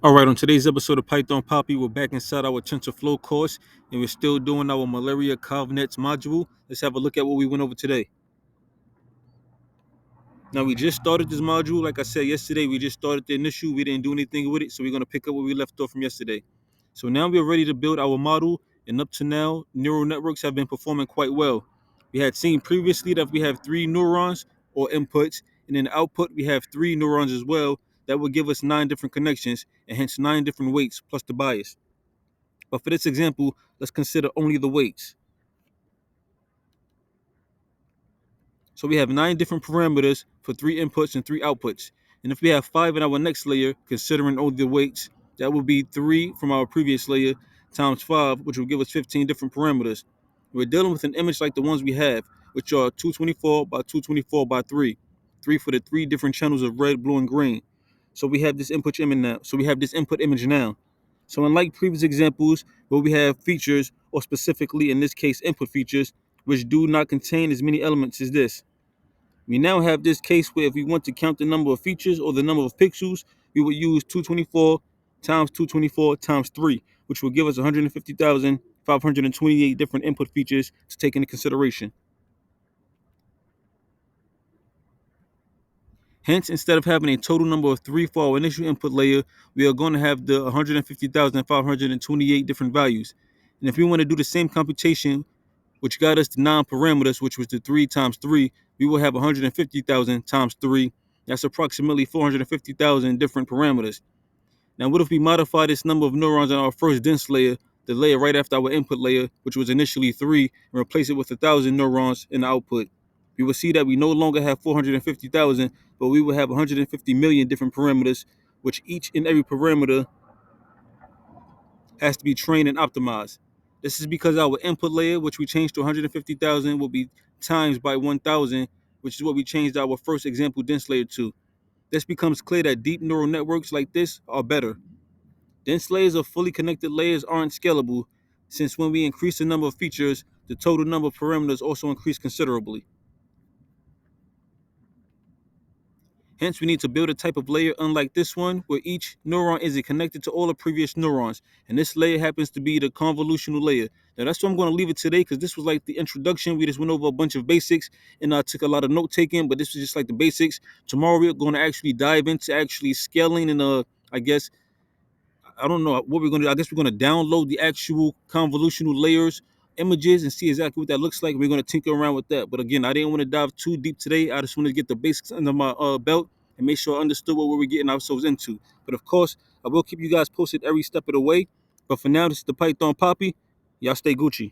All right, on today's episode of Python Papi, we're back inside our TensorFlow course, and we're still doing our malaria covenants module. Let's have a look at what we went over today. Now, we just started this module. Like I said yesterday, we just started the initial. We didn't do anything with it, so we're going to pick up where we left off from yesterday. So now we're ready to build our model, and up to now, neural networks have been performing quite well. We had seen previously that we have three neurons or inputs, and in the output, we have three neurons as well. That would give us 9 different connections, and hence 9 different weights plus the bias. But for this example, let's consider only the weights. So we have 9 different parameters for 3 inputs and 3 outputs. And if we have 5 in our next layer, considering only the weights, that would be 3 from our previous layer times 5, which will give us 15 different parameters. We're dealing with an image like the ones we have, which are 224 by 224 by 3. 3 for the 3 different channels of red, blue, and green. So we have this input image now. So unlike previous examples where we have features, or specifically in this case input features, which do not contain as many elements as this, we now have this case where if we want to count the number of features or the number of pixels, we would use 224 times 224 times 3, which will give us 150,528 different input features to take into consideration. Hence, instead of having a total number of 3 for our initial input layer, we are going to have the 150,528 different values. And if we want to do the same computation, which got us the 9 parameters, which was the 3 times 3, we will have 150,000 times 3. That's approximately 450,000 different parameters. Now, what if we modify this number of neurons on our first dense layer, the layer right after our input layer, which was initially 3, and replace it with 1,000 neurons in the output? We will see that we no longer have 450,000, but we will have 150 million different parameters, which each and every parameter has to be trained and optimized. This is because our input layer, which we changed to 150,000, will be times by 1,000, which is what we changed our first example dense layer to. This becomes clear that deep neural networks like this are better. Dense layers of fully connected layers aren't scalable, since when we increase the number of features, the total number of parameters also increase considerably. Hence, we need to build a type of layer unlike this one, where each neuron isn't connected to all the previous neurons. And this layer happens to be the convolutional layer. Now, that's where I'm going to leave it today, because this was like the introduction. We just went over a bunch of basics, and I took a lot of note taking, but this was just like the basics. Tomorrow, we're going to actually dive into actually scaling and, I guess, I don't know what we're going to do. I guess we're going to download the actual convolutional layers images and see exactly what that looks like. We're going to tinker around with that. But again, I didn't want to dive too deep today. I just wanted to get the basics under my belt and make sure I understood what we were getting ourselves into. But of course, I will keep you guys posted every step of the way. But for now, this is the Python Papi. Y'all stay Gucci.